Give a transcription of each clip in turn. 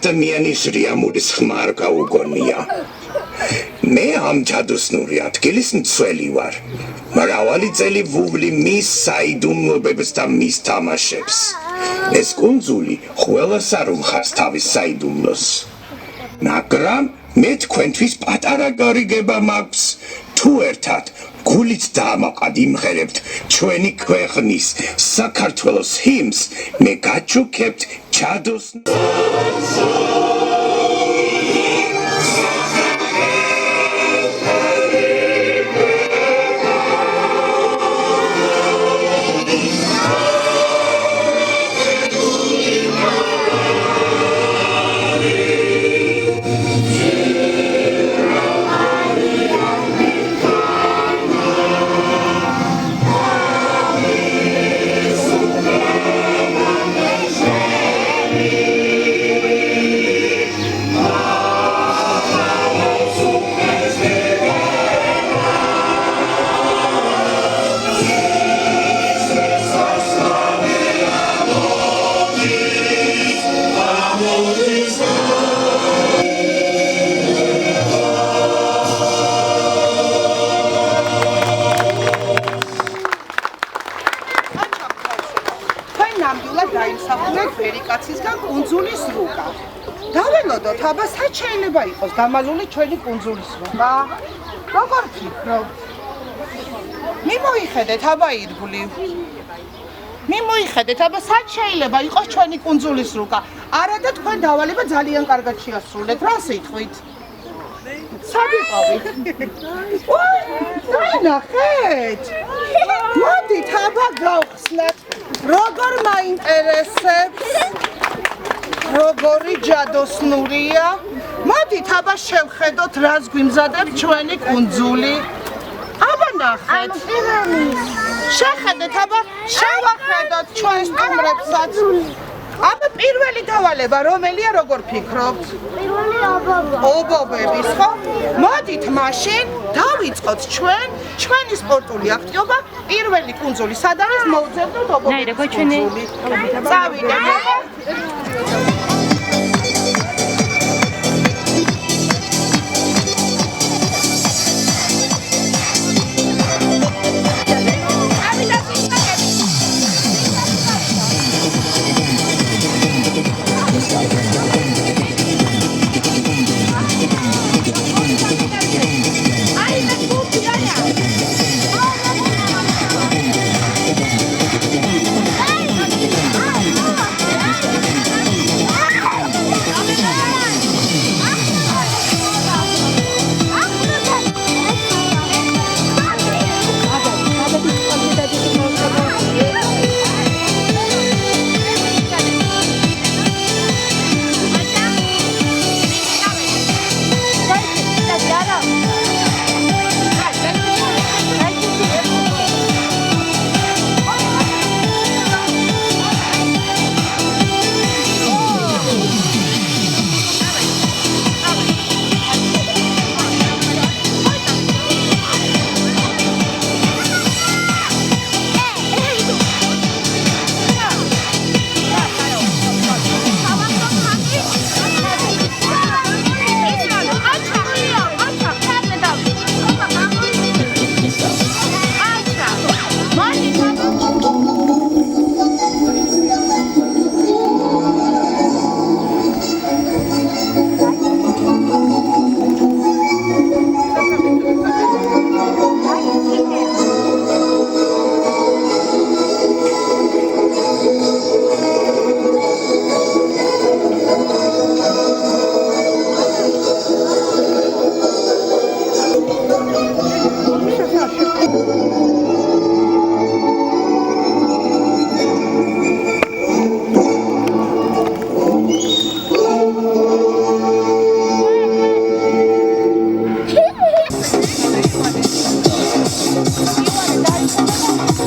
ადამიანის რიამურის ხმა არ გაუგონია. მე ამ ჯადოსნური ადგილის მცველი ვარ. მრავალი წელი ვუვლი მის საიდუმლოებებს და მის თამაშებს. ეს კუნძული ყველას არ უმხარს თავის საიდუმლოს. მაგრამ მე თქვენთვის პატარა გარიგება მაქვს. თუ ერთად გულით დაამაყად იმღერებთ ჩვენი ქვეყნის საქართველოს ჰიმნს, მე გაჩუქებთ ჯადოსნურს. დაველოდოთ, აბა სად შეიძლება იყოს დამალული ჩვენი კუნძულის რუკა? როგორ ფიქრობთ? მიმოიხედეთ, აბა ირგვლივ. მიმოიხედეთ, აბა სად შეიძლება იყოს ჩვენი კუნძულის რუკა? არა და თქვენ დავალება ძალიან კარგად შეასრულეთ. რა სიტყვით? სად იყავით? ნახეთ! მოდით, აბა გავხსნათ. როგორ მაინტერესებს? როგორი ჯადოსნურია? მოდით, აბა შევხედოთ, რას გვიმზადებს ჩვენი კუნძული. აბა ნახეთ. შეხედეთ, აბა შევახედოთ ჩვენ სტუმრებსაც. აბა პირველი დავალება რომელია, როგორ ფიქრობთ? პირველი ობობების, ხო? მოდით მაშინ დავიწყოთ ჩვენი სპორტული აქტივობა. პირველი კუნძული სად არის? მოვძებნოთ ობობების კუნძული. წავიდეთ.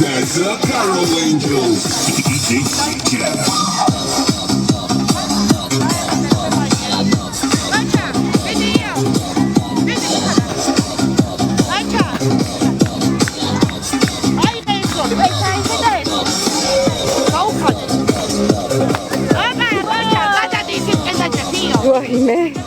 That's the Carol Angels. DJ Jam. Vahime.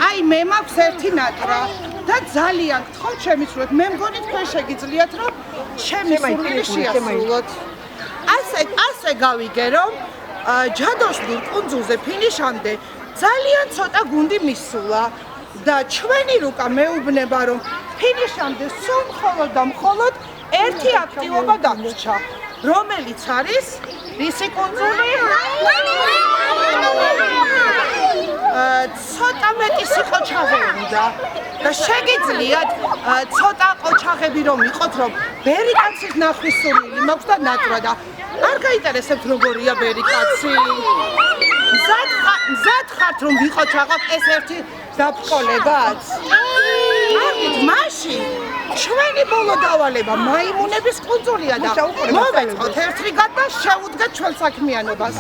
აი მე მაქვს ერთი ნატრა და ძალიან გთხოვთ შემისრულოთ. მე მგონი თქვენ შეგიძლიათ რომ ჩემი სურვილი შეასრულოთ. ასე გავიგე რომ ჯადოსნურ კუნძულზე ფინიშამდე ძალიან ცოტა გუნდი მისულა და ჩვენი რუკა მეუბნება რომ ფინიშამდე სულ მხოლოდ და მხოლოდ ერთი აქტივობა დაგვრჩა, რომელიც არის რისი კუნძული? ცოტა მეტი სიყოჩაღე უნდა და შეგიძლიათ ცოტა ყოჩაღები რომ იყოთ, რომ ბერი კაცის ნახვის სურვილი მაქვს და ნატრა და არ გაინტერესებთ როგორია ბერი კაცი. მზად ხართ რომ ვიყოჩაღოთ ეს ერთი დაბრკოლებაც? არგით მაშინ ჩვენი ბოლო დავალება მაიმუნების კუნძულია და მოვეწყოთ ერთ რიგად და შევუდგეთ ჩვენ საქმიანობას.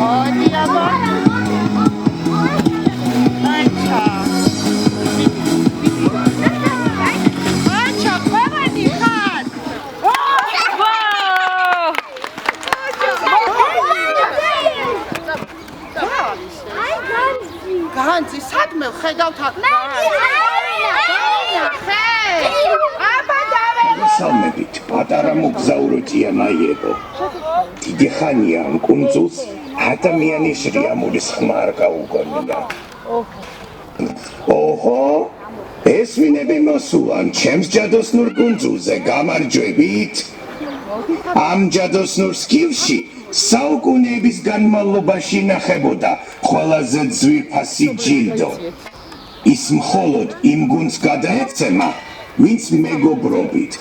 მოდი აბა. აჩა. აჩა, ყველანი ხარ. განძი, სადმე ხედავთ აქ? მოგესალმებით, პატარა მოგზაურო ჭიანაიებო. დიდი ხანია ამ კუნძულს ადამიანის რიამულის ხმა არ გაუგონია. ოჰო, ესმინები მოსულან ჩემს ჯადოსნურ კუნძულზე, გამარჯვებით. ამ ჯადოსნურ სკილში საუკუნეების განმავლობაში ინახებოდა ყველაზე ძვირფასი ჯილდო. ის მხოლოდ იმ გუნდს გადაეცემა, ვინც მეგობრობით,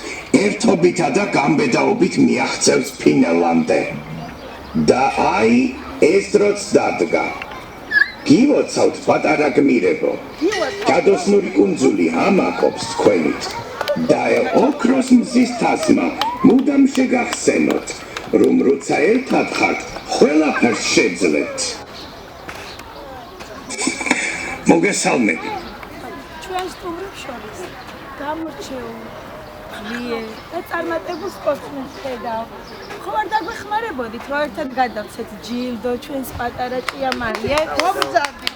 ერთობითა და გამბედაობით მიაღწევს ფინალამდე. და აი, ეს დროც დადგა. გილოცავთ პატარა გმირებო. ჯადოსნური კუნძული ამაყობს თქვენით. და ოქროს მზის თასმა მუდამ შეგახსენოთ, რომ როცა ერთად ხართ, ყველაფერს შეძლებთ. მოგესალმებით. ჩვენ სტუმრებს შორის გამორჩეულ, ძლიერ და წარმატებულ სპორტსმენს ხედავ. ხო არ დაგვეხმარებოდით, რომ ერთად გადავცეთ ჯილდო ჩვენს პატარა ჭიამარიე? მომძაბი.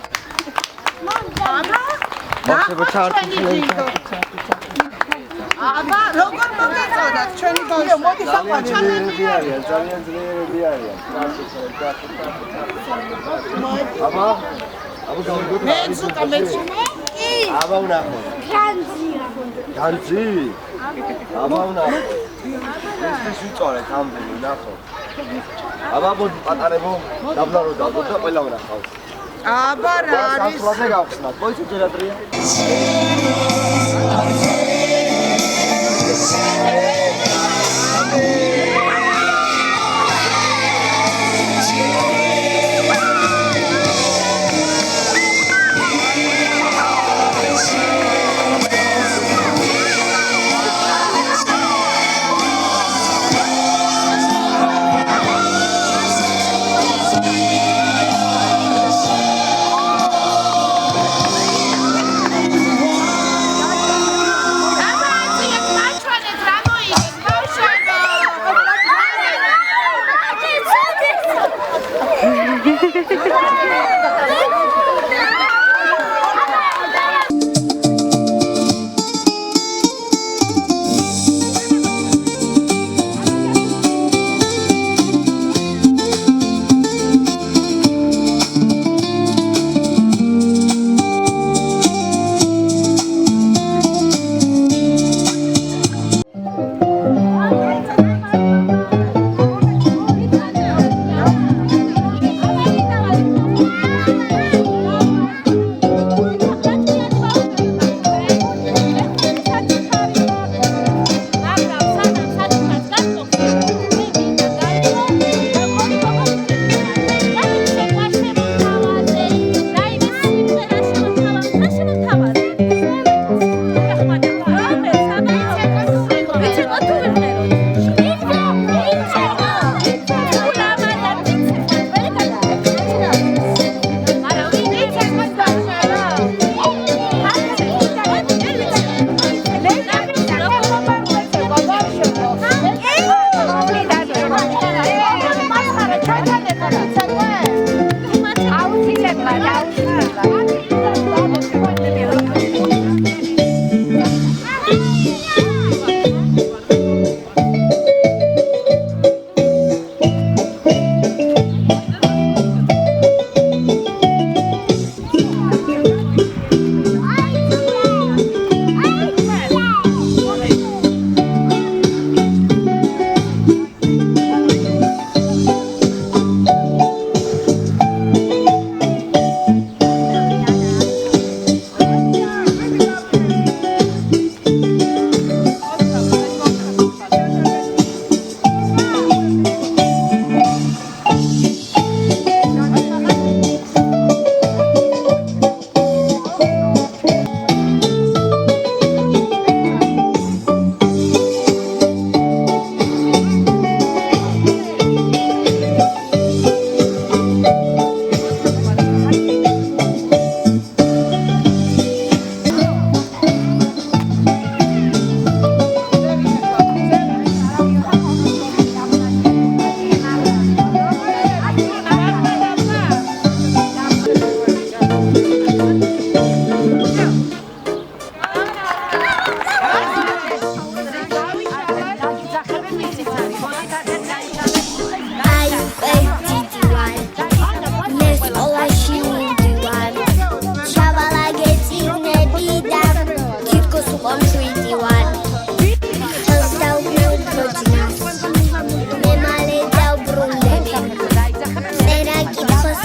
აბა, როგორ მოგეწოდათ ჩვენი ბავშვი? მოდი საყვარელი არიან, ძალიან ძლიერები არიან. აბა, მეცუკა. აბა ვნახოთ. განძი? აბა ვნახოთ. ეს ვიწორეთ ამდენი ვნახოთ. აბა მოდი პატარებო, დაბლა რო დავდოთ და ყველა ვნახავთ. აბა რა არის? საფრთხე გავხსნათ. მოიცი ჯერატრია.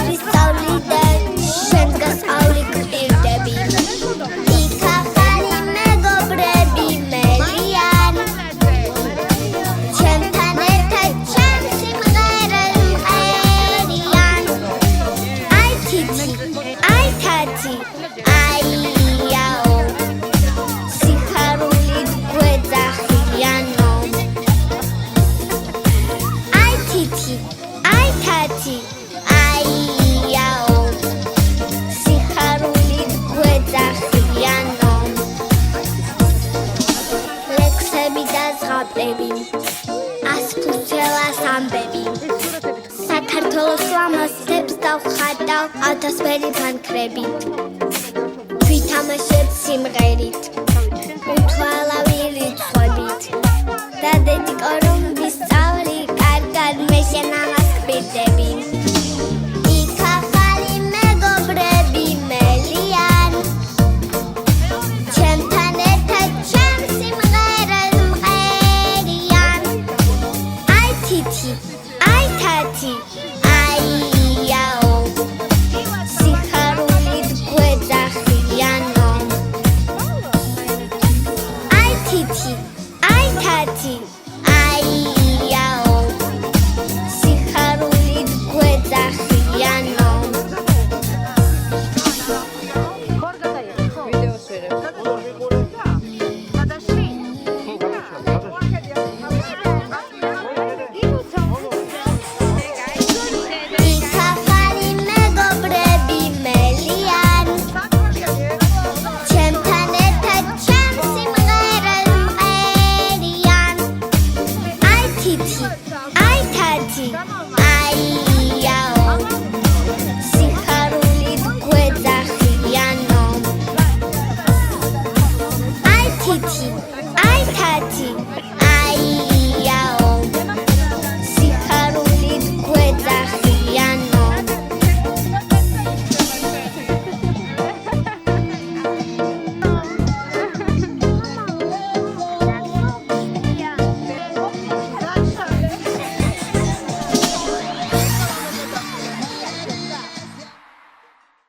ვისწავლიდან შენ გასწავლი გვირდები იქ ახალი მეგობრები მელიან ჩემთან ერთად ჩემ სიმღერას წერიან აი თითი აი თათი აიაო სიხარულით გვეძახიანო აი თითი აი თათი აიაო სიხარულით გვეძახიანო ლექსები და ზღაპრები ასფუძელას ამბები საქართველოს ლამაზებს დავხატავ ათასფერი ფანქრებით ვითამაშებ სიმღერით უთვალავი რიცხვებით და დედიკორ